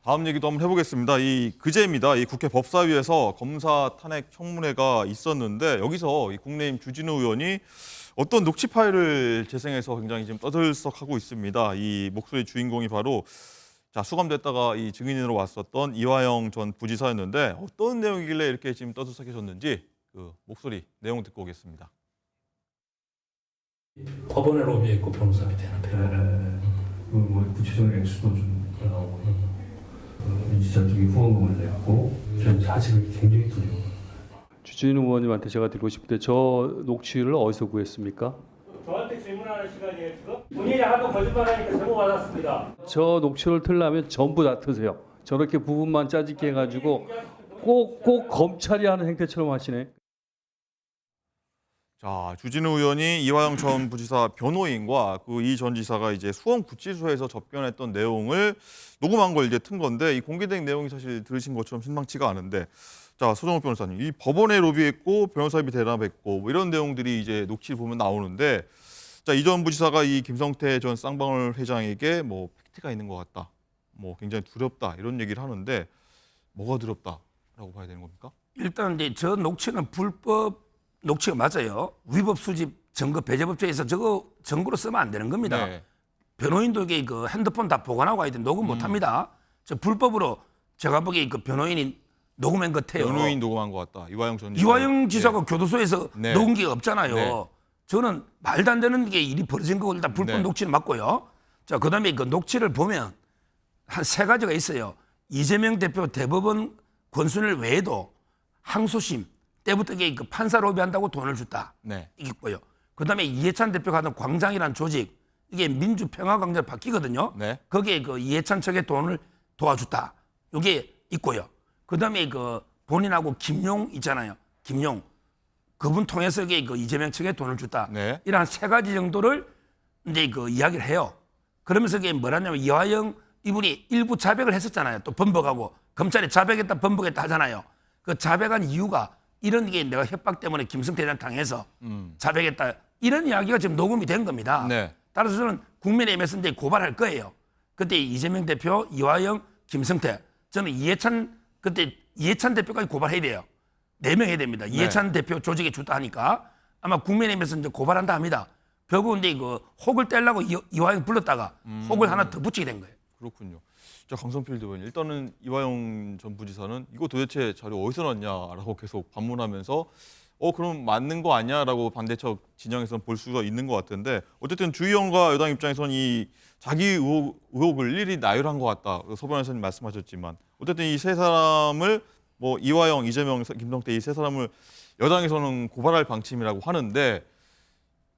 다음 얘기도 한번 해보겠습니다. 그제입니다. 이 국회 법사위에서 검사 탄핵 청문회가 있었는데 여기서 이 국민의힘 주진우 의원이 어떤 녹취 파일을 재생해서 굉장히 지금 떠들썩하고 있습니다. 이 목소리 주인공이 바로 수감됐다가 이 증인으로 왔었던 이화영 전 부지사였는데 어떤 내용이길래 이렇게 지금 떠들썩해졌는지 그 목소리 내용 듣고 오겠습니다. 법원에 로비했고 변호사비 대납했고. 뭐 구체적인 액수도 좀 나오고 민주자 쪽이 후원금을 냈고 저는 사실은 굉장히 두려워요. 주진우 의원님한테 제가 드리고 싶은데 저 녹취를 어디서 구했습니까? 저한테 질문하는 시간이에요 지금? 본인이 하도 거짓말하니까 제보 받았습니다. 저 녹취를 틀려면 전부 다 트세요. 저렇게 부분만 짜집게 해가지고 꼭 검찰이 하는 행태처럼 하시네. 자, 주진우 의원이 이화영 전 부지사 변호인과 그 이 전 지사가 이제 수원구치소에서 접견했던 내용을 녹음한 걸 이제 튼 건데 이 공개된 내용이 사실 들으신 것처럼 심상치가 않은데 자, 소정욱 변호사님, 이 법원에 로비했고 변호사비 대납했고 뭐 이런 내용들이 이제 녹취를 보면 나오는데 자, 이 전 부지사가 이 김성태 전 쌍방울 회장에게 뭐 팩트가 있는 것 같다, 뭐 굉장히 두렵다 이런 얘기를 하는데 뭐가 두렵다라고 봐야 되는 겁니까? 일단 이제 저 녹취는 불법 녹취가 맞아요. 위법 수집 증거 배제법조에서 저거 증거로 쓰면 안 되는 겁니다. 네. 변호인도 이게 그 핸드폰 다 보관하고 가야 돼. 녹음 못 합니다. 저 불법으로 제가 보기에 그 변호인이 녹음한 것 같아요. 변호인 녹음한 것 같다. 이화영 전 지사. 이화영 지사가 교도소에서 네. 녹은 게 없잖아요. 네. 저는 말도 안 되는 게 일이 벌어진 거고 일단 불법 네. 녹취는 맞고요. 자, 그다음에 그 녹취를 보면 한 세 가지가 있어요. 이재명 대표 대법원 권순일 외에도 항소심 때부터 이게 그 판사 로비한다고 돈을 줬다. 네. 이게 있고요. 그다음에 이해찬 대표가 하는 광장이라는 조직 이게 민주평화광장 바뀌거든요. 네. 거기에 그 이해찬 측의 돈을 도와줬다. 이게 있고요. 그다음에 그 본인하고 김용 있잖아요. 김용 그분 통해서 이게 그 이재명 측에 돈을 줬다. 네. 이런 세 가지 정도를 이제 그 이야기를 해요. 그러면서 이게 뭐라냐면 이화영 이분이 일부 자백을 했었잖아요. 또 번복하고 검찰이 자백했다 번복했다 하잖아요. 그 자백한 이유가 이런 게 내가 협박 때문에 김성태 회장 당해서 자백했다 이런 이야기가 지금 녹음이 된 겁니다. 네. 따라서 저는 국민의힘에서 이제 고발할 거예요. 그때 이재명 대표, 이화영, 김성태 저는 그때 이해찬 대표까지 고발해야 돼요. 4명 해야 됩니다. 이해찬 대표 조직에 주다 하니까 아마 국민의힘에서 이제 고발한다 합니다. 결국 이제 그 혹을 떼려고 이화영 불렀다가 혹을 하나 더 붙이게 된 거예요. 그렇군요. 자, 강성필 대변인, 일단은 이화영 전 부지사는 이거 도대체 자료 어디서 났냐라고 계속 반문하면서 그럼 맞는 거 아니야라고 반대쪽 진영에서는 볼 수가 있는 것 같은데 어쨌든 주 의원과 여당 입장에서는 이 자기 의혹을 일일이 나열한 것 같다. 서 변호사님 말씀하셨지만 어쨌든 이 세 사람을 뭐 이화영, 이재명, 김성태 이 세 사람을 여당에서는 고발할 방침이라고 하는데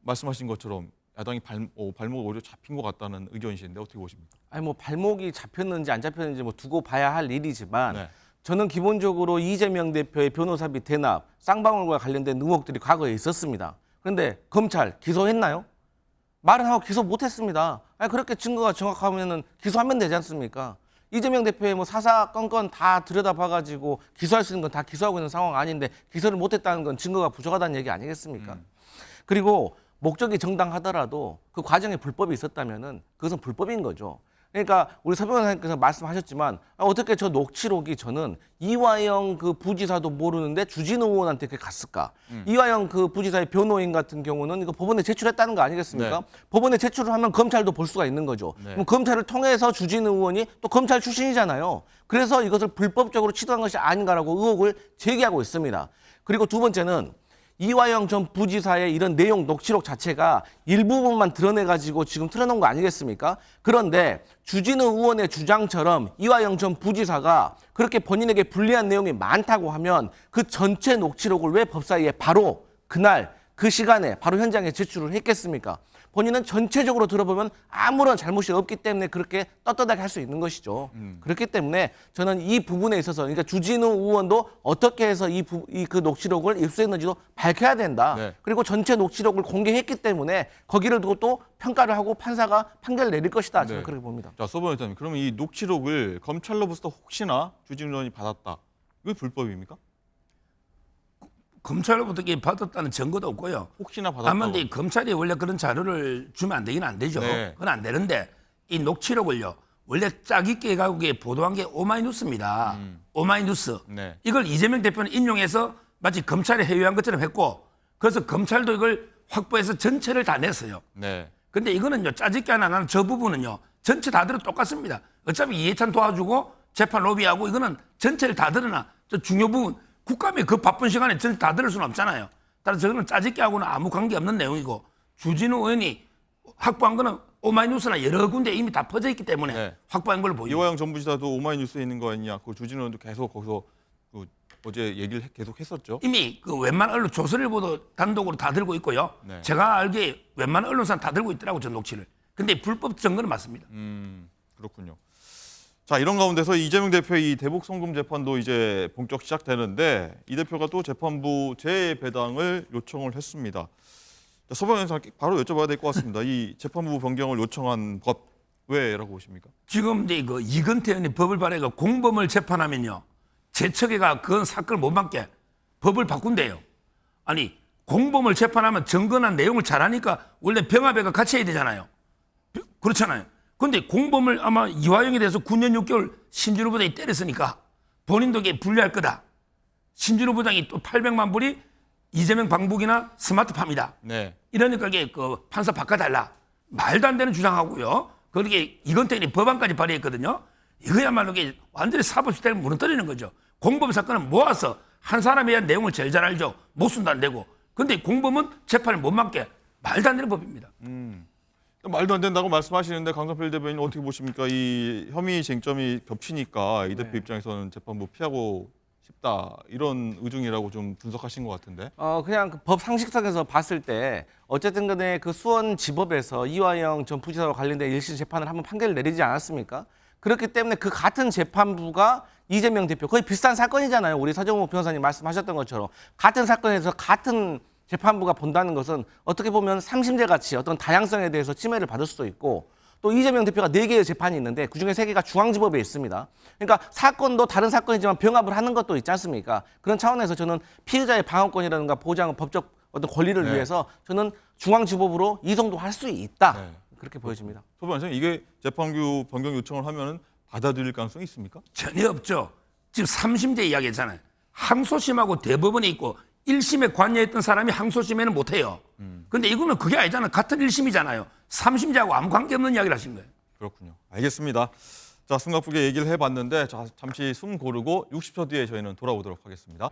말씀하신 것처럼 야당이 발목 오히려 잡힌 것 같다는 의견이신데 어떻게 보십니까? 아니 뭐 발목이 잡혔는지 안 잡혔는지 뭐 두고 봐야 할 일이지만 네. 저는 기본적으로 이재명 대표의 변호사비 대납, 쌍방울과 관련된 의혹들이 과거에 있었습니다. 그런데 검찰 기소했나요? 말은 하고 기소 못했습니다. 아니 그렇게 증거가 정확하면은 기소하면 되지 않습니까? 이재명 대표의 뭐 사사건건 다 들여다봐가지고 기소할 수 있는 건 다 기소하고 있는 상황 아닌데 기소를 못했다는 건 증거가 부족하다는 얘기 아니겠습니까? 그리고 목적이 정당하더라도 그 과정에 불법이 있었다면은 그것은 불법인 거죠. 그러니까 우리 서 변호사님께서 말씀하셨지만 어떻게 저 녹취록이 저는 이화영 그 부지사도 모르는데 주진우 의원한테 그게 갔을까? 이화영 그 부지사의 변호인 같은 경우는 이거 법원에 제출했다는 거 아니겠습니까? 네. 법원에 제출을 하면 검찰도 볼 수가 있는 거죠. 네. 그럼 검찰을 통해서 주진우 의원이 또 검찰 출신이잖아요. 그래서 이것을 불법적으로 치도한 것이 아닌가라고 의혹을 제기하고 있습니다. 그리고 두 번째는 이화영 전 부지사의 이런 내용 녹취록 자체가 일부분만 드러내가지고 지금 틀어놓은 거 아니겠습니까? 그런데 주진우 의원의 주장처럼 이화영 전 부지사가 그렇게 본인에게 불리한 내용이 많다고 하면 그 전체 녹취록을 왜 법사위에 바로 그날 그 시간에 바로 현장에 제출을 했겠습니까? 본인은 전체적으로 들어보면 아무런 잘못이 없기 때문에 그렇게 떳떳하게 할 수 있는 것이죠. 그렇기 때문에 저는 이 부분에 있어서 그러니까 주진우 의원도 어떻게 해서 그 녹취록을 입수했는지도 밝혀야 된다. 네. 그리고 전체 녹취록을 공개했기 때문에 거기를 두고 또 평가를 하고 판사가 판결을 내릴 것이다. 저는 네. 그렇게 봅니다. 자, 서 변호사님, 그러면 이 녹취록을 검찰로부터 혹시나 주진우 의원이 받았다. 이게 불법입니까? 검찰로부터 이게 받았다는 증거도 없고요. 혹시나 받았다. 다만 이제 검찰이 원래 그런 자료를 주면 안 되긴 안 되죠. 네. 그건 안 되는데 이 녹취록을요. 원래 짜깁기 가국에 보도한 게 오마이뉴스입니다. 오마이뉴스. 네. 이걸 이재명 대표는 인용해서 마치 검찰이 회유한 것처럼 했고 그래서 검찰도 이걸 확보해서 전체를 다 냈어요. 네. 근데 이거는요, 짜집기 하나 나는 저 부분은요, 전체 다 들어 똑같습니다. 어차피 이해찬 도와주고 재판 로비하고 이거는 전체를 다 드러나. 저 중요 부분, 국감에 그 바쁜 시간에 전체 다 들을 수는 없잖아요. 따라서 저거는 짜집기하고는 아무 관계 없는 내용이고 주진우 의원이 확보한 거는 오마이뉴스나 여러 군데 이미 다 퍼져 있기 때문에 네. 확보한 걸 보이고. 이화영 전 부지사도 오마이뉴스에 있는 거 아니냐. 그 주진우 의원도 계속 거기서 그 어제 얘기를 계속 했었죠. 이미 그 웬만한 언론 조선일보도 단독으로 다 들고 있고요. 네. 제가 알기에 웬만한 언론사는 다 들고 있더라고 저 녹취를. 근데 불법 증거는 맞습니다. 그렇군요. 자, 이런 가운데서 이재명 대표의 이 대북 송금 재판도 이제 본격 시작되는데 이 대표가 또 재판부 재배당을 요청을 했습니다. 자, 서방 의원님 바로 여쭤봐야 될 것 같습니다. 이 재판부 변경을 요청한 것 왜라고 보십니까? 지금 이제 그 이건태 의원이 법을 발의가 공범을 재판하면요. 재척에가 그건 사건을 못 받게 법을 바꾼대요. 아니 공범을 재판하면 증거나 내용을 잘하니까 원래 병합회가 같이 해야 되잖아요. 그렇잖아요. 근데 공범을 아마 이화영에 대해서 9년 6개월 신준호 부장이 때렸으니까 본인도 이게 불리할 거다. 신준호 부장이 또 800만 불이 이재명 방북이나 스마트팜이다. 네. 이러니까 이게 그 판사 바꿔달라. 말도 안 되는 주장하고요. 그러게 이건태 의원이 법안까지 발의했거든요. 이거야말로 이게 완전히 사법 시스템을 무너뜨리는 거죠. 공범 사건은 모아서 한 사람에 대한 내용을 제일 잘 알죠. 못 쓴도 안 되고. 근데 공범은 재판을 못 맡게 말도 안 되는 법입니다. 말도 안 된다고 말씀하시는데 강성필 대변인 어떻게 보십니까? 이 혐의 쟁점이 겹치니까 이 대표 입장에서는 재판부 피하고 싶다 이런 의중이라고 좀 분석하신 것 같은데. 그냥 그 법 상식선에서 봤을 때 어쨌든 간에 그 수원지법에서 이화영 전 부지사와 관련된 1심 재판을 한번 판결을 내리지 않았습니까? 그렇기 때문에 그 같은 재판부가 이재명 대표 거의 비슷한 사건이잖아요. 우리 서정호 변호사님 말씀하셨던 것처럼 같은 사건에서 같은 재판부가 본다는 것은 어떻게 보면 삼심제 같이 어떤 다양성에 대해서 침해를 받을 수도 있고 또 이재명 대표가 4개의 재판이 있는데 그중에 3개가 중앙지법에 있습니다. 그러니까 사건도 다른 사건이지만 병합을 하는 것도 있지 않습니까? 그런 차원에서 저는 피의자의 방어권이라든가 보장 법적 어떤 권리를 네. 위해서 저는 중앙지법으로 이송도 할 수 있다. 네. 그렇게 보여집니다. 소변생 이게 재판부 변경 요청을 하면은 받아들일 가능성이 있습니까? 전혀 없죠. 지금 3심제 이야기했잖아요. 항소심하고 대법원에 있고 1심에 관여했던 사람이 항소심에는 못해요. 근데 이거는 그게 아니잖아요. 같은 1심이잖아요. 3심제하고 아무 관계없는 이야기를 하신 거예요. 그렇군요. 알겠습니다. 자, 숨가쁘게 얘기를 해봤는데 자, 잠시 숨 고르고 60초 뒤에 저희는 돌아오도록 하겠습니다.